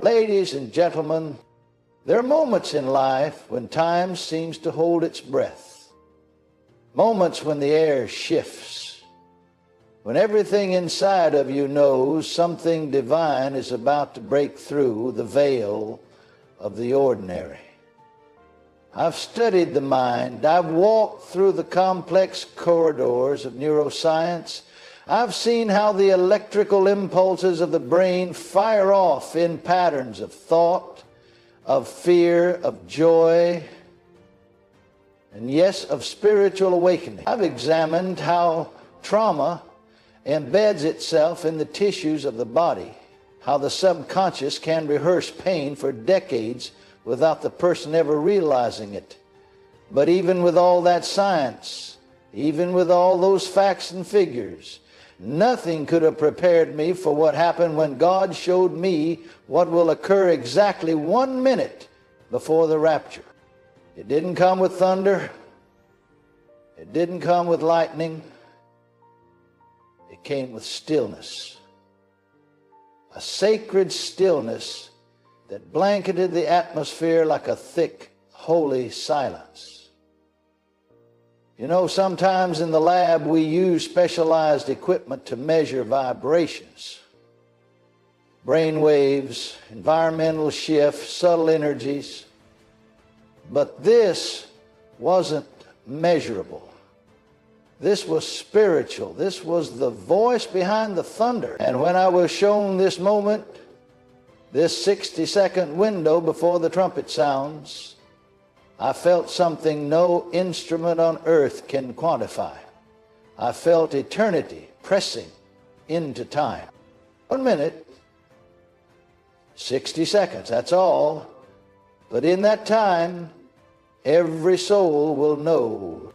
Ladies and gentlemen, there are moments in life when time seems to hold its breath. Moments when the air shifts. When everything inside of you knows something divine is about to break through the veil of the ordinary. I've studied the mind. I've walked through the complex corridors of neuroscience. I've seen how the electrical impulses of the brain fire off in patterns of thought, of fear, of joy, and yes, of spiritual awakening. I've examined how trauma embeds itself in the tissues of the body, how the subconscious can rehearse pain for decades without the person ever realizing it. But even with all that science, even with all those facts and figures, nothing could have prepared me for what happened when God showed me what will occur exactly 1 minute before the rapture. It didn't come with thunder. It didn't come with lightning. It came with stillness. A sacred stillness that blanketed the atmosphere like a thick, holy silence. You know, sometimes in the lab we use specialized equipment to measure vibrations, brain waves, environmental shifts, subtle energies. But this wasn't measurable. This was spiritual. This was the voice behind the thunder. And when I was shown this moment, this 60-second window before the trumpet sounds, I felt something no instrument on earth can quantify. I felt eternity pressing into time. 1 minute, 60 seconds, that's all. But in that time, every soul will know,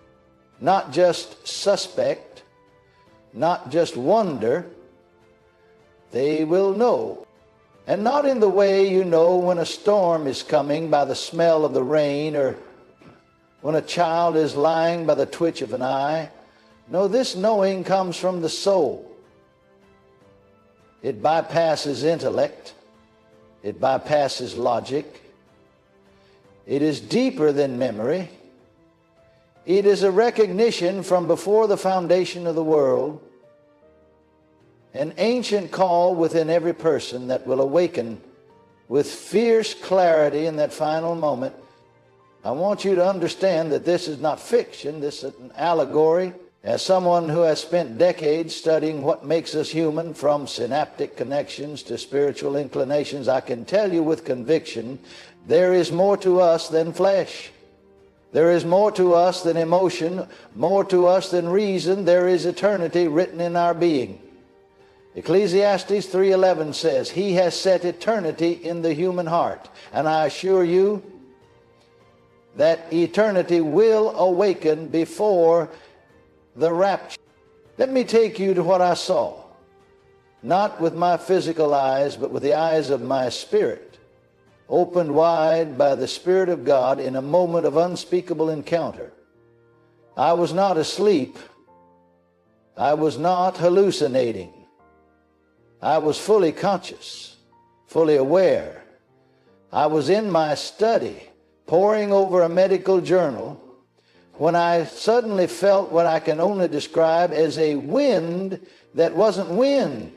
not just suspect, not just wonder, they will know. And not in the way you know when a storm is coming by the smell of the rain, or when a child is lying by the twitch of an eye. No, this knowing comes from the soul. It bypasses intellect. It bypasses logic. It is deeper than memory. It is a recognition from before the foundation of the world, an ancient call within every person that will awaken with fierce clarity in that final moment. I want you to understand that this is not fiction. This is an allegory. As someone who has spent decades studying what makes us human, from synaptic connections to spiritual inclinations, I can tell you with conviction, there is more to us than flesh. There is more to us than emotion, more to us than reason. There is eternity written in our being. Ecclesiastes 3:11 says, He has set eternity in the human heart. And I assure you that eternity will awaken before the rapture. Let me take you to what I saw, not with my physical eyes, but with the eyes of my spirit, opened wide by the Spirit of God in a moment of unspeakable encounter. I was not asleep. I was not hallucinating. I was fully conscious, fully aware. I was in my study, poring over a medical journal, when I suddenly felt what I can only describe as a wind that wasn't wind,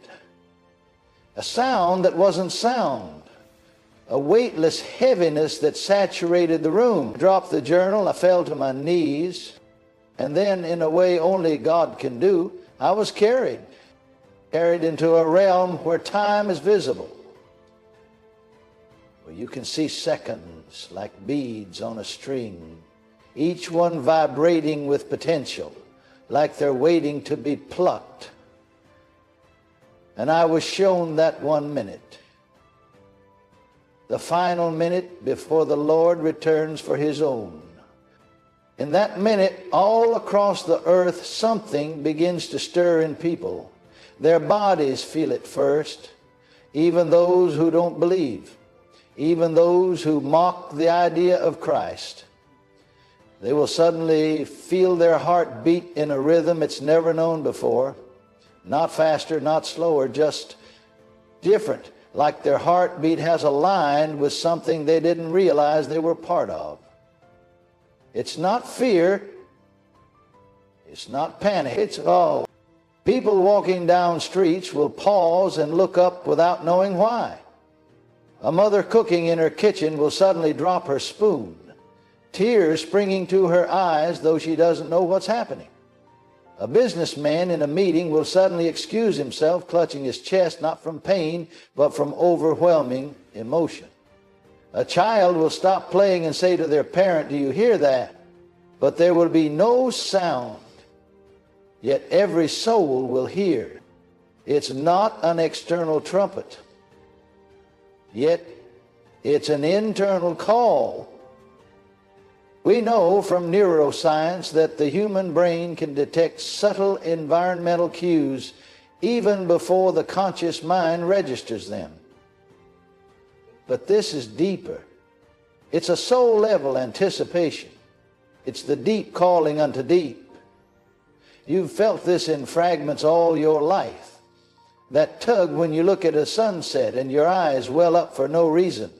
a sound that wasn't sound, a weightless heaviness that saturated the room. I dropped the journal, I fell to my knees, and then, in a way only God can do, I was carried into a realm where time is visible, where you can see seconds like beads on a string, each one vibrating with potential, like they're waiting to be plucked. And I was shown that 1 minute, the final minute before the Lord returns for His own. In that minute, all across the earth, something begins to stir in people. Their bodies feel it first, even those who don't believe, even those who mock the idea of Christ. They will suddenly feel their heart beat in a rhythm it's never known before. Not faster, not slower, just different. like their heartbeat has aligned with something they didn't realize they were part of. It's not fear. It's not panic. It's awe. People walking down streets will pause and look up without knowing why. A mother cooking in her kitchen will suddenly drop her spoon, tears springing to her eyes, though she doesn't know what's happening. A businessman in a meeting will suddenly excuse himself, clutching his chest, not from pain, but from overwhelming emotion. A child will stop playing and say to their parent, "Do you hear that?" But there will be no sound. Yet every soul will hear. It's not an external trumpet. Yet it's an internal call. We know from neuroscience that the human brain can detect subtle environmental cues even before the conscious mind registers them. But this is deeper. It's a soul-level anticipation. It's the deep calling unto deep. You've felt this in fragments all your life. That tug when you look at a sunset and your eyes well up for no reason.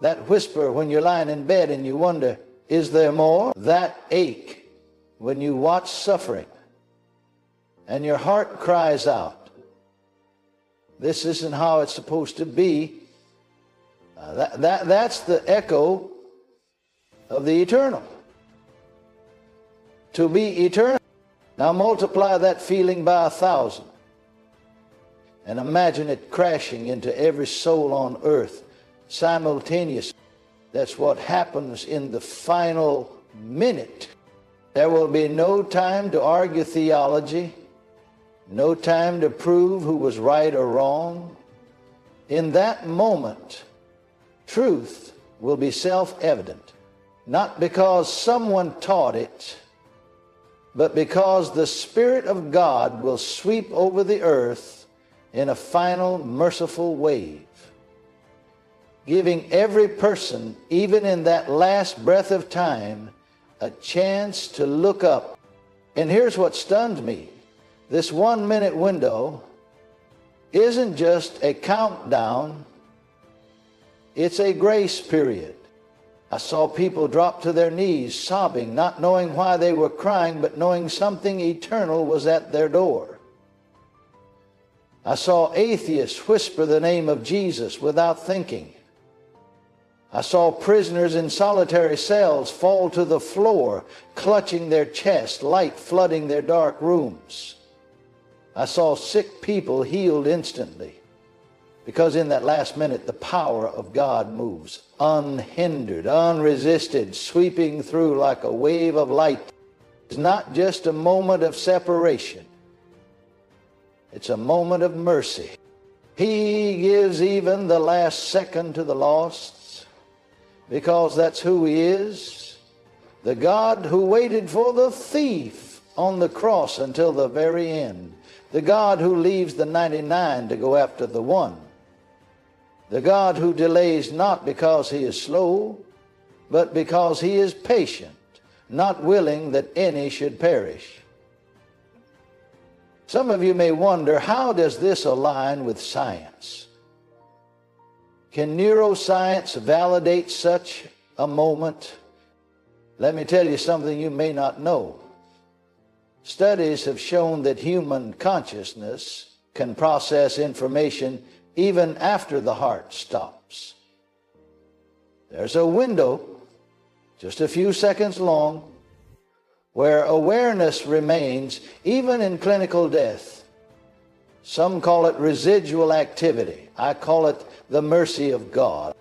That whisper when you're lying in bed and you wonder, is there more? That ache when you watch suffering and your heart cries out, this isn't how it's supposed to be. That's the echo of the eternal. To be eternal. Now multiply that feeling by 1,000 and imagine it crashing into every soul on earth simultaneously. That's what happens in the final minute. There will be no time to argue theology, no time to prove who was right or wrong. In that moment, truth will be self-evident, not because someone taught it, but because the Spirit of God will sweep over the earth in a final merciful wave, giving every person, even in that last breath of time, a chance to look up. And here's what stunned me. This 1 minute window isn't just a countdown, it's a grace period. I saw people drop to their knees, sobbing, not knowing why they were crying, but knowing something eternal was at their door. I saw atheists whisper the name of Jesus without thinking. I saw prisoners in solitary cells fall to the floor, clutching their chest, light flooding their dark rooms. I saw sick people healed instantly, because in that last minute, the power of God moves, unhindered, unresisted, sweeping through like a wave of light. It's not just a moment of separation. It's a moment of mercy. He gives even the last second to the lost, because that's who He is. The God who waited for the thief on the cross until the very end. The God who leaves the 99 to go after the one. The God who delays not because He is slow, but because He is patient, not willing that any should perish. Some of you may wonder, how does this align with science? Can neuroscience validate such a moment? Let me tell you something you may not know. Studies have shown that human consciousness can process information even after the heart stops. There's a window, just a few seconds long, where awareness remains even in clinical death. Some call it residual activity. I call it the mercy of God,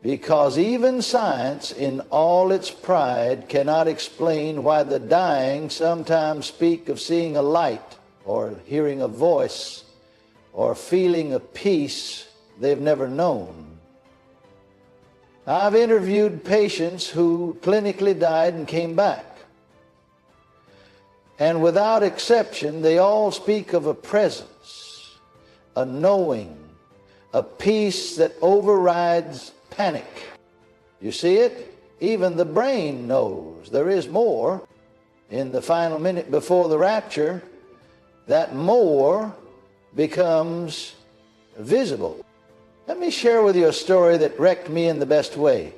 because even science in all its pride cannot explain why the dying sometimes speak of seeing a light or hearing a voice or feeling a peace they've never known. I've interviewed patients who clinically died and came back. And without exception, they all speak of a presence, a knowing, a peace that overrides panic. You see it? Even the brain knows there is more. In the final minute before the rapture, that more becomes visible. Let me share with you a story that wrecked me in the best way.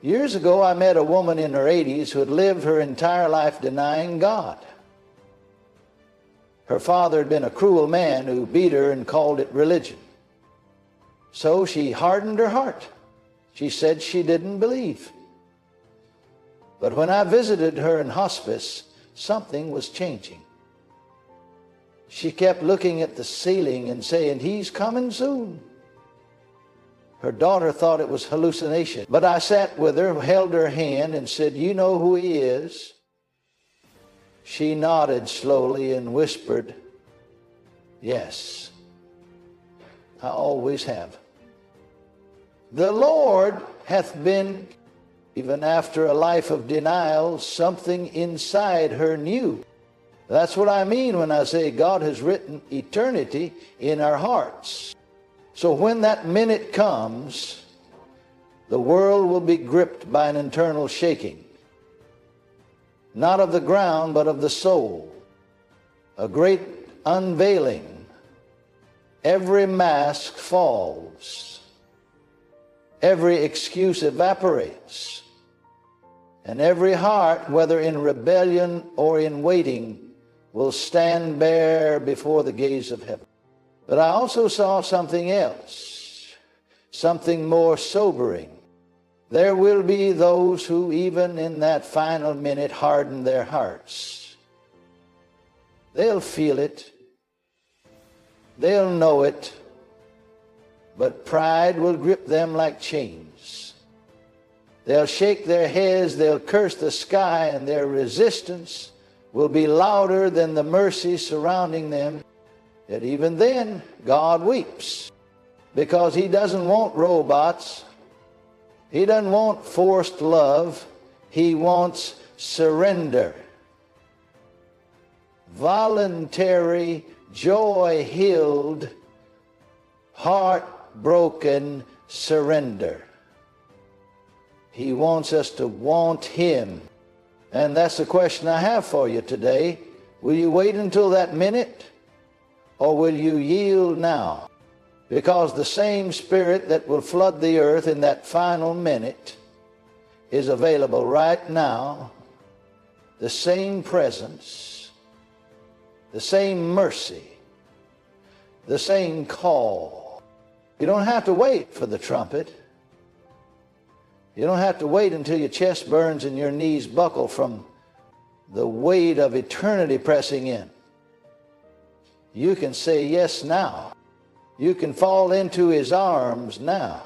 Years ago, I met a woman in her 80s who had lived her entire life denying God. Her father had been a cruel man who beat her and called it religion. So she hardened her heart. She said she didn't believe. But when I visited her in hospice, something was changing. She kept looking at the ceiling and saying, "He's coming soon." Her daughter thought it was hallucination. But I sat with her, held her hand, and said, "You know who he is?" She nodded slowly and whispered, "Yes, I always have." The Lord hath been, even after a life of denial, something inside her knew. That's what I mean when I say God has written eternity in our hearts. So when that minute comes, the world will be gripped by an internal shaking. Not of the ground, but of the soul. A great unveiling. Every mask falls. Every excuse evaporates. And every heart, whether in rebellion or in waiting, will stand bare before the gaze of heaven. But I also saw something else, something more sobering. There will be those who even in that final minute harden their hearts. They'll feel it. They'll know it. But pride will grip them like chains. They'll shake their heads, they'll curse the sky, and their resistance will be louder than the mercy surrounding them. Yet even then, God weeps, because he doesn't want robots. He doesn't want forced love. He wants surrender. Voluntary, joy-healed, heart-broken surrender. He wants us to want him. And that's the question I have for you today. Will you wait until that minute? Or will you yield now? Because the same Spirit that will flood the earth in that final minute is available right now. The same presence, the same mercy, the same call. You don't have to wait for the trumpet. You don't have to wait until your chest burns and your knees buckle from the weight of eternity pressing in. You can say yes now. You can fall into his arms now.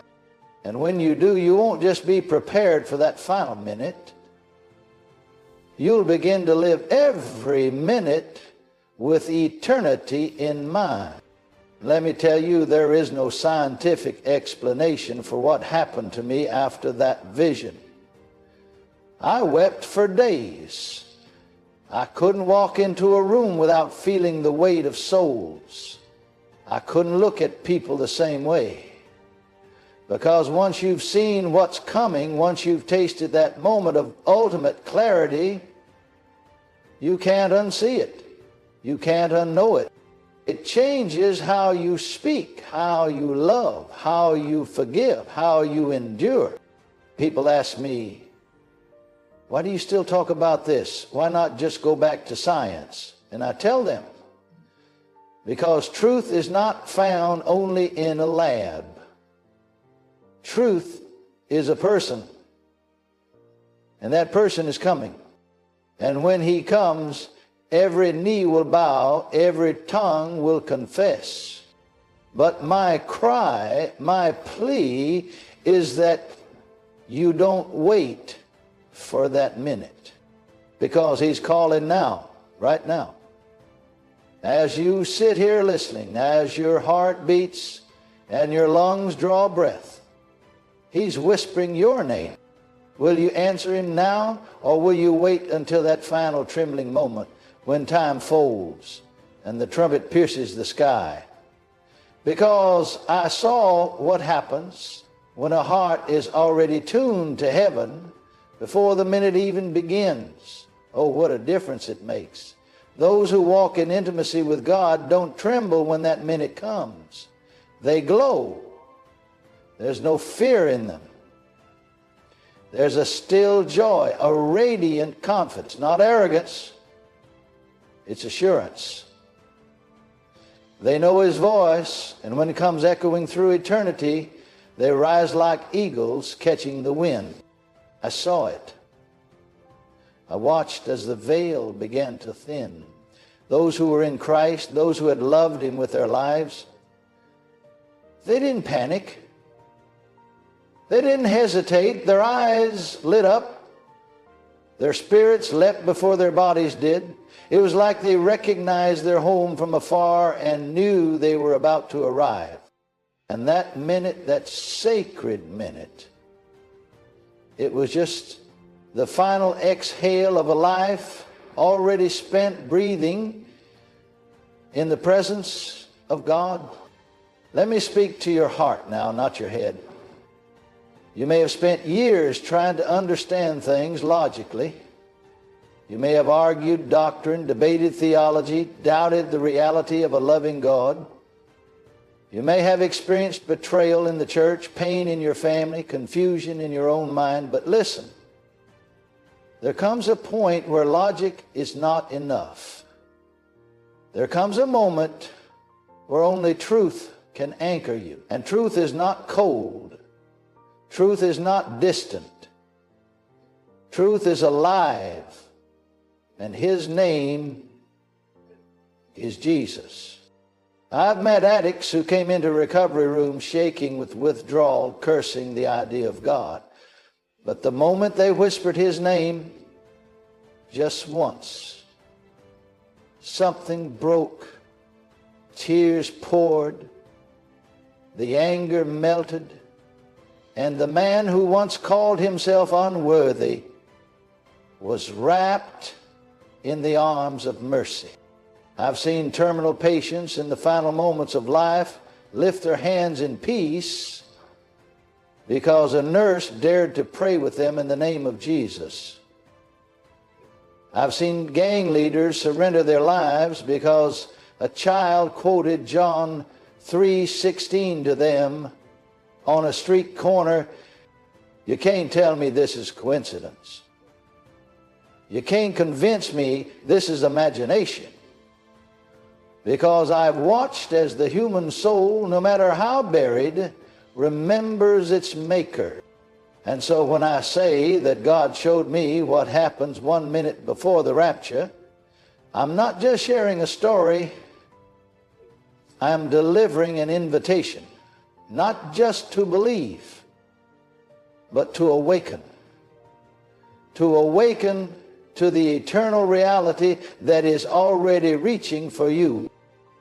And when you do, you won't just be prepared for that final minute. You'll begin to live every minute with eternity in mind. Let me tell you, there is no scientific explanation for what happened to me after that vision. I wept for days. I couldn't walk into a room without feeling the weight of souls. I couldn't look at people the same way. Because once you've seen what's coming, once you've tasted that moment of ultimate clarity, you can't unsee it. You can't unknow it. It changes how you speak, how you love, how you forgive, how you endure. People ask me, why do you still talk about this? Why not just go back to science? And I tell them, because truth is not found only in a lab. Truth is a person. And that person is coming. And when he comes, every knee will bow, every tongue will confess. But my cry, my plea is that you don't wait for that minute, because he's calling now, right now. As you sit here listening, as your heart beats and your lungs draw breath, he's whispering your name. Will you answer him now, or will you wait until that final trembling moment when time folds and the trumpet pierces the sky? Because I saw what happens when a heart is already tuned to heaven before the minute even begins. Oh, what a difference it makes. Those who walk in intimacy with God don't tremble when that minute comes. They glow There's no fear in them. There's a still joy, a radiant confidence, not arrogance. It's assurance. They know His voice, and when it comes echoing through eternity, they rise like eagles catching the wind. I saw it. I watched as the veil began to thin. Those who were in Christ, those who had loved Him with their lives, they didn't panic. They didn't hesitate. Their eyes lit up. Their spirits leapt before their bodies did. It was like they recognized their home from afar and knew they were about to arrive. And that minute, that sacred minute, it was just the final exhale of a life already spent breathing in the presence of God. Let me speak to your heart now, not your head. You may have spent years trying to understand things logically. You may have argued doctrine, debated theology, doubted the reality of a loving God. You may have experienced betrayal in the church, pain in your family, confusion in your own mind. But listen, there comes a point where logic is not enough. There comes a moment where only truth can anchor you. And truth is not cold. Truth is not distant. Truth is alive. And His name is Jesus. I've met addicts who came into recovery rooms shaking with withdrawal, cursing the idea of God. But the moment they whispered His name, just once, something broke. Tears poured. The anger melted. And the man who once called himself unworthy was wrapped in the arms of mercy. I've seen terminal patients in the final moments of life lift their hands in peace because a nurse dared to pray with them in the name of Jesus. I've seen gang leaders surrender their lives because a child quoted John 3:16 to them on a street corner. You can't tell me this is coincidence. You can't convince me this is imagination. Because I've watched as the human soul, no matter how buried, remembers its maker. And so when I say that God showed me what happens 1 minute before the rapture, I'm not just sharing a story. I'm delivering an invitation, not just to believe, but to awaken. To awaken to the eternal reality that is already reaching for you.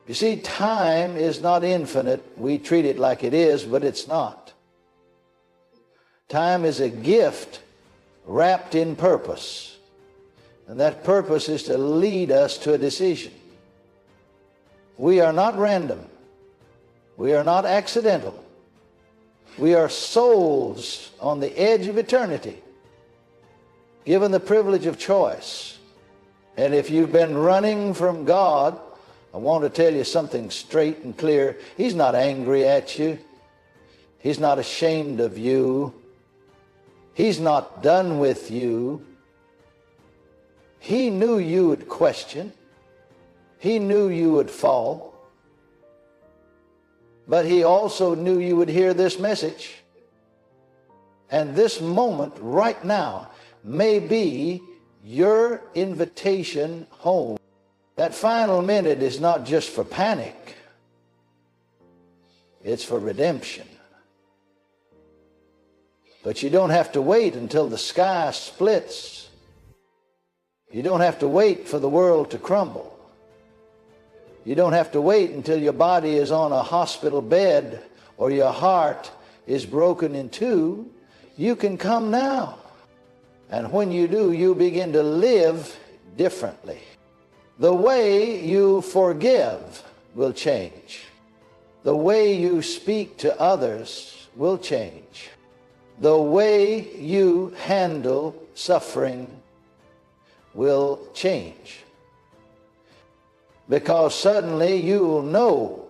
You see, time is not infinite. We treat it like it is, but it's not. Time is a gift wrapped in purpose. And that purpose is to lead us to a decision. We are not random. We are not accidental. We are souls on the edge of eternity, given the privilege of choice. And if you've been running from God, I want to tell you something straight and clear. He's not angry at you. He's not ashamed of you. He's not done with you. He knew you would question. He knew you would fall. But He also knew you would hear this message. And this moment right now may be your invitation home. That final minute is not just for panic. It's for redemption. But you don't have to wait until the sky splits. You don't have to wait for the world to crumble. You don't have to wait until your body is on a hospital bed or your heart is broken in two. You can come now. And when you do, you begin to live differently. The way you forgive will change. The way you speak to others will change. The way you handle suffering will change. Because suddenly you will know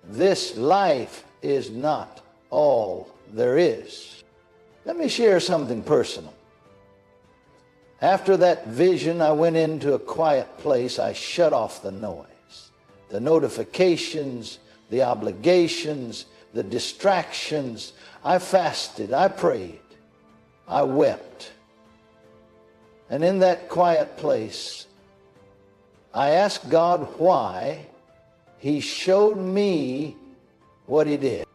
this life is not all there is. Let me share something personal. After that vision, I went into a quiet place. I shut off the noise, the notifications, the obligations, the distractions. I fasted, I prayed, I wept. And in that quiet place, I asked God why He showed me what He did.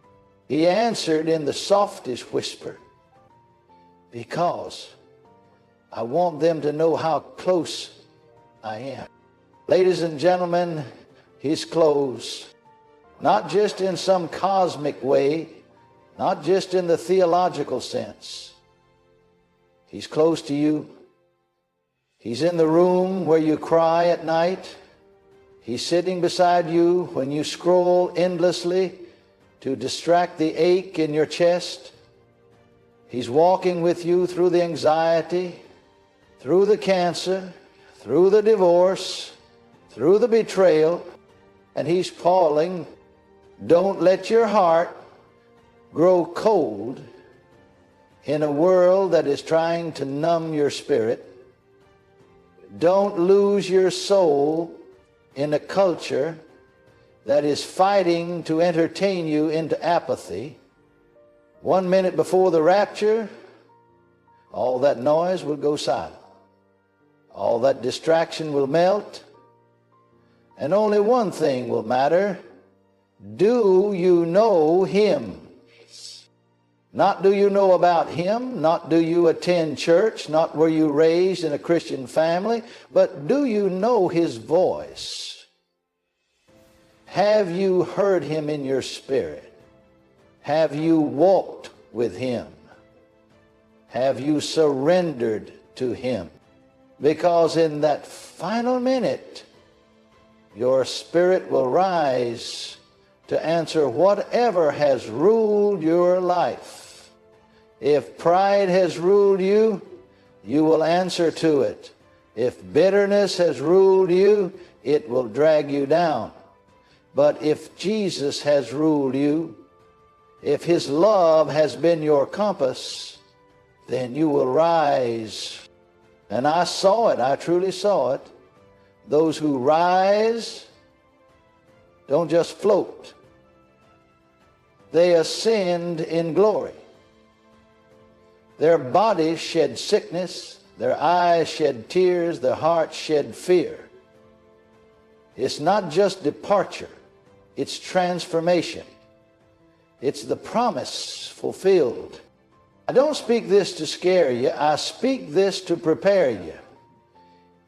He answered in the softest whisper, because I want them to know how close I am. Ladies and gentlemen, He's close, not just in some cosmic way, not just in the theological sense. He's close to you. He's in the room where you cry at night. He's sitting beside you when you scroll endlessly to distract the ache in your chest. He's walking with you through the anxiety, through the cancer, through the divorce, through the betrayal, and He's calling, don't let your heart grow cold in a world that is trying to numb your spirit. Don't lose your soul in a culture that is fighting to entertain you into apathy. 1 minute before the rapture, all that noise will go silent. All that distraction will melt. And only one thing will matter. Do you know Him? Not do you know about Him, not do you attend church, not were you raised in a Christian family, but do you know His voice? Have you heard Him in your spirit? Have you walked with Him? Have you surrendered to Him? Because in that final minute, your spirit will rise to answer whatever has ruled your life. If pride has ruled you, you will answer to it. If bitterness has ruled you, it will drag you down. But if Jesus has ruled you, if His love has been your compass, then you will rise. And I saw it, I truly saw it. Those who rise don't just float. They ascend in glory. Their bodies shed sickness, their eyes shed tears, their hearts shed fear. It's not just departure, it's transformation. It's the promise fulfilled. I don't speak this to scare you, I speak this to prepare you.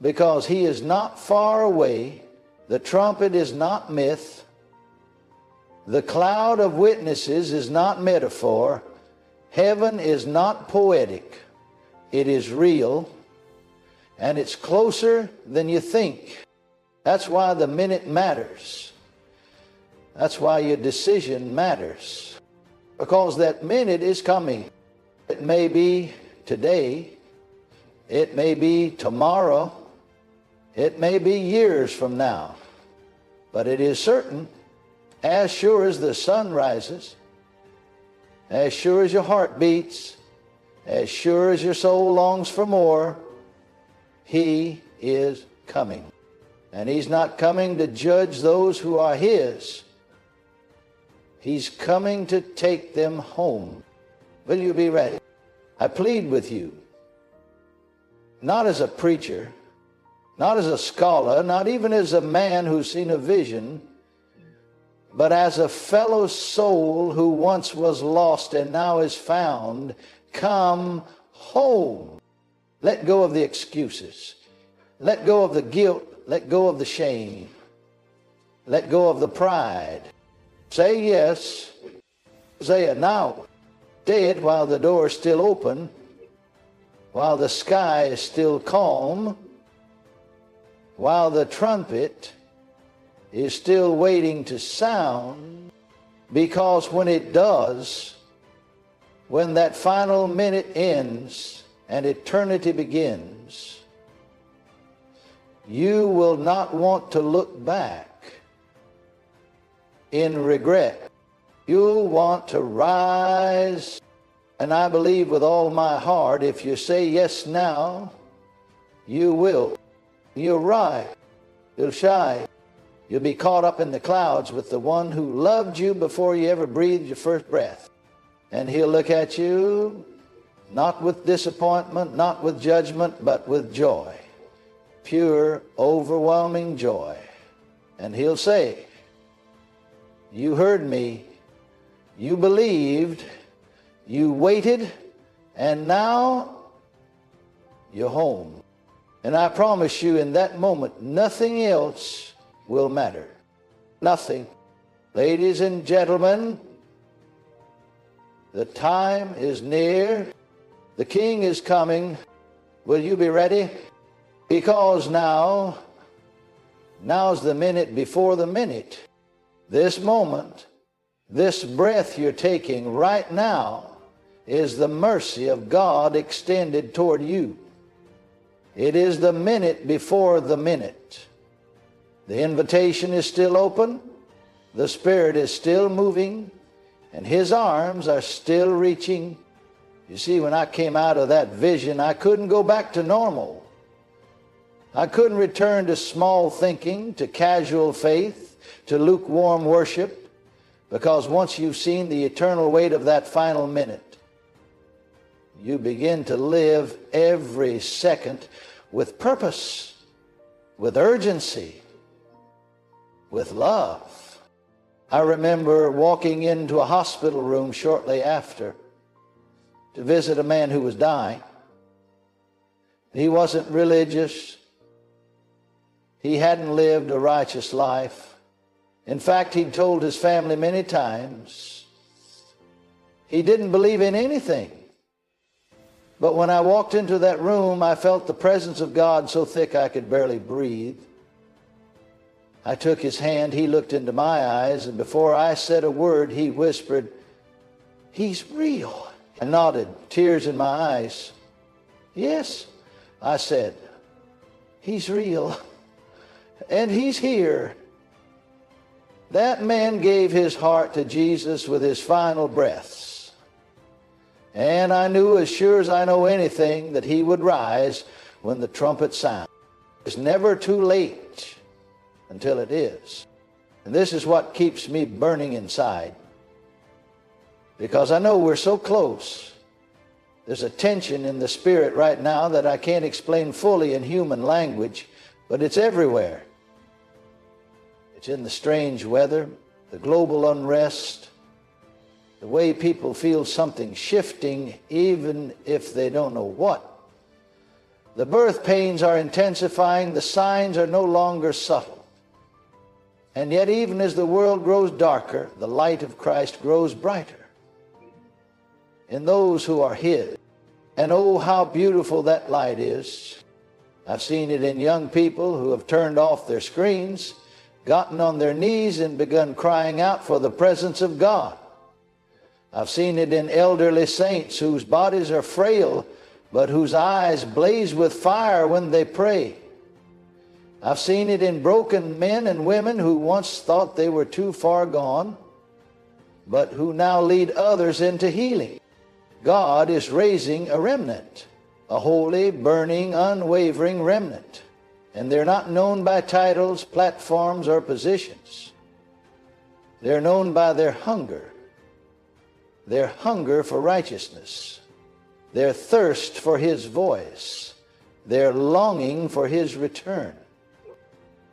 Because He is not far away, the trumpet is not myth, the cloud of witnesses is not metaphor, heaven is not poetic, it is real, and it's closer than you think. That's why the minute matters. That's why your decision matters. Because that minute is coming. It may be today, it may be tomorrow, it may be years from now, but it is certain, as sure as the sun rises, as sure as your heart beats, as sure as your soul longs for more, He is coming. And He's not coming to judge those who are His. He's coming to take them home. Will you be ready? I plead with you, not as a preacher, not as a scholar, not even as a man who's seen a vision, but as a fellow soul who once was lost and now is found. Come home. Let go of the excuses. Let go of the guilt. Let go of the shame. Let go of the pride. Say yes. Say it now. Say it while the door is still open, while the sky is still calm, while the trumpet is still waiting to sound, because when it does, when that final minute ends and eternity begins, you will not want to look back in regret. You'll want to rise. And I believe with all my heart, if you say yes now, you will. You'll rise. You'll shine. You'll be caught up in the clouds with the one who loved you before you ever breathed your first breath. And he'll look at you not with disappointment, not with judgment, but with joy. Pure, overwhelming joy. And he'll say, you heard me, you believed, you waited, and now you're home. And I promise you, in that moment, nothing else will matter. Nothing. Ladies and gentlemen, the time is near. The King is coming. Will you be ready? Because now's the minute before the minute. This moment, this breath you're taking right now is the mercy of God extended toward you. It is the minute before the minute. The invitation is still open. The Spirit is still moving. And His arms are still reaching. You see, when I came out of that vision, I couldn't go back to normal. I couldn't return to small thinking, to casual faith, to lukewarm worship, because once you've seen the eternal weight of that final minute, you begin to live every second with purpose, with urgency, with love. I remember walking into a hospital room shortly after to visit a man who was dying. He wasn't religious. He hadn't lived a righteous life. In fact, he'd told his family many times he didn't believe in anything. But when I walked into that room, I felt the presence of God so thick I could barely breathe. I took his hand, he looked into my eyes, and before I said a word, he whispered, "He's real." I nodded, tears in my eyes. "Yes," I said, "He's real, and He's here." That man gave his heart to Jesus with his final breaths. And I knew, as sure as I know anything, that he would rise when the trumpet sounded. It's never too late until it is. And this is what keeps me burning inside. Because I know we're so close. There's a tension in the Spirit right now that I can't explain fully in human language, but it's everywhere. It's in the strange weather, the global unrest, the way people feel something shifting even if they don't know what. The birth pains are intensifying, the signs are no longer subtle. And yet, even as the world grows darker, the light of Christ grows brighter in those who are His. And oh, how beautiful that light is. I've seen it in young people who have turned off their screens, gotten on their knees and begun crying out for the presence of God. I've seen it in elderly saints whose bodies are frail, but whose eyes blaze with fire when they pray. I've seen it in broken men and women who once thought they were too far gone, but who now lead others into healing. God is raising a remnant, a holy, burning, unwavering remnant. And they're not known by titles, platforms, or positions. They're known by their hunger for righteousness, their thirst for His voice, their longing for His return.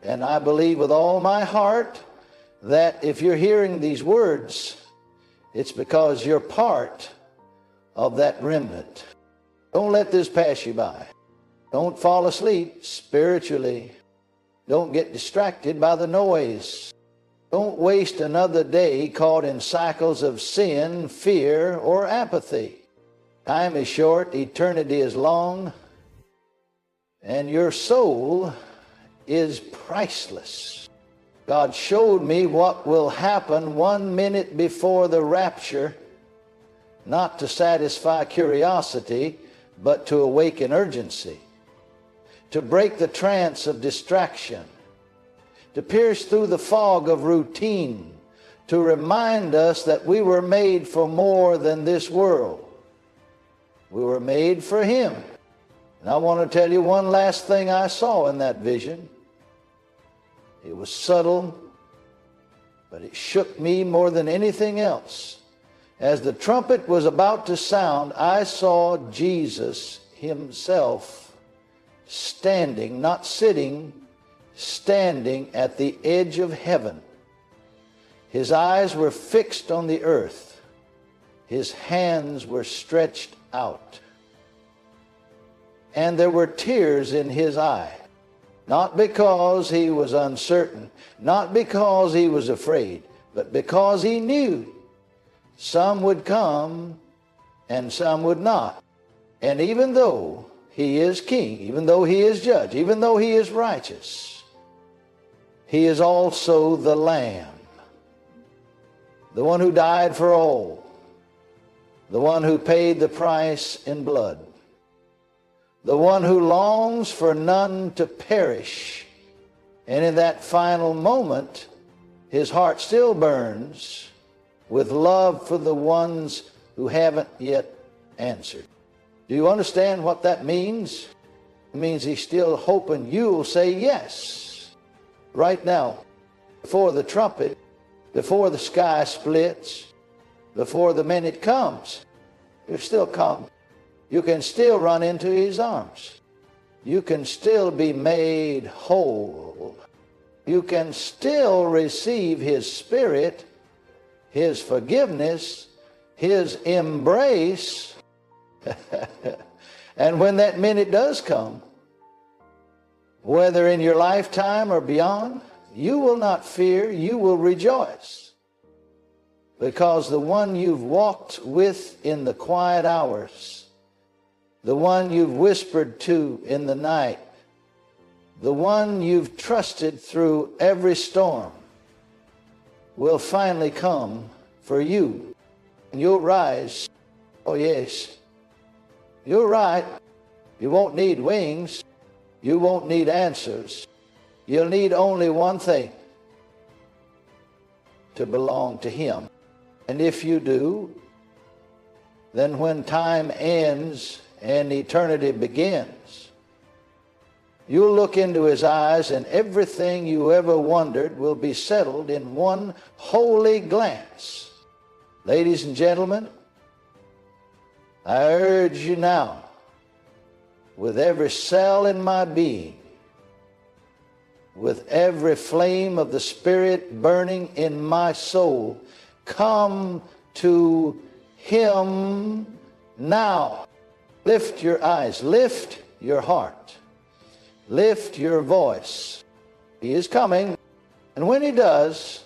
And I believe with all my heart that if you're hearing these words, it's because you're part of that remnant. Don't let this pass you by. Don't fall asleep spiritually. Don't get distracted by the noise. Don't waste another day caught in cycles of sin, fear, or apathy. Time is short, eternity is long, and your soul is priceless. God showed me what will happen 1 minute before the rapture, not to satisfy curiosity, but to awaken urgency, to break the trance of distraction, to pierce through the fog of routine, to remind us that we were made for more than this world. We were made for Him. And I want to tell you one last thing I saw in that vision. It was subtle, but it shook me more than anything else. As the trumpet was about to sound, I saw Jesus Himself standing, not sitting, standing at the edge of heaven. His eyes were fixed on the earth. His hands were stretched out. And there were tears in His eye. Not because He was uncertain, not because He was afraid, but because He knew some would come and some would not. And even though He is King, even though He is Judge, even though He is righteous, He is also the Lamb, the one who died for all, the one who paid the price in blood, the one who longs for none to perish. And in that final moment, His heart still burns with love for the ones who haven't yet answered. Do you understand what that means? It means He's still hoping you'll say yes. Right now, before the trumpet, before the sky splits, before the minute comes, you still come. You can still run into His arms. You can still be made whole. You can still receive His Spirit, His forgiveness, His embrace. And when that minute does come, whether in your lifetime or beyond, you will not fear, you will rejoice. Because the one you've walked with in the quiet hours, the one you've whispered to in the night, the one you've trusted through every storm, will finally come for you. And you'll rise. Oh yes, you're right. You won't need wings. You won't need answers. You'll need only one thing: to belong to Him. And if you do, then when time ends and eternity begins, you'll look into His eyes, and everything you ever wondered will be settled in one holy glance. Ladies and gentlemen, I urge you now, with every cell in my being, with every flame of the Spirit burning in my soul, come to Him now. Lift your eyes, lift your heart, lift your voice. He is coming, and when He does,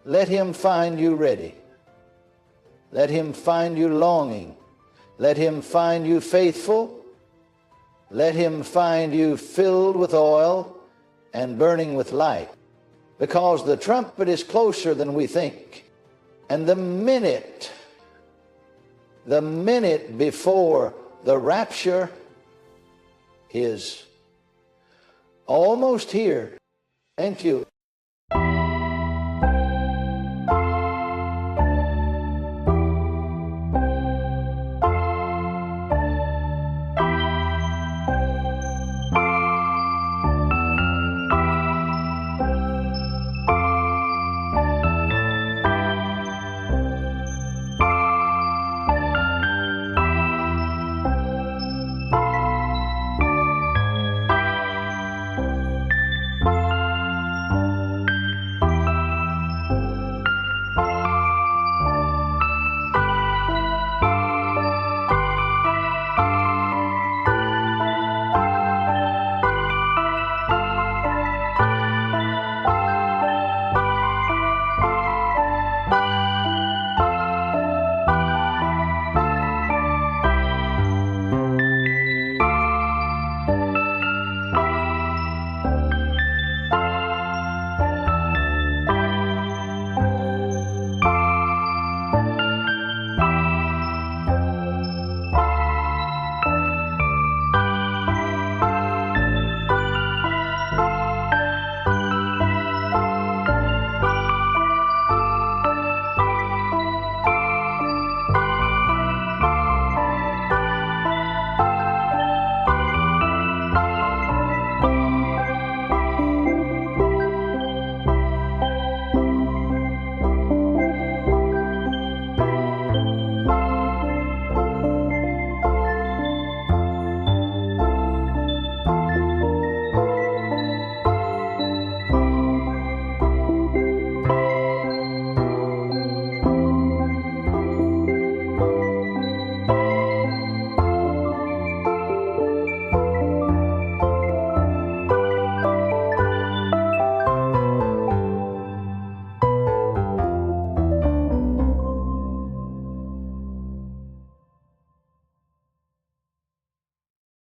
let Him find you ready. Let Him find you longing. Let Him find you faithful. Let Him find you filled with oil and burning with light. Because the trumpet is closer than we think. And the minute before the rapture is almost here. Thank you.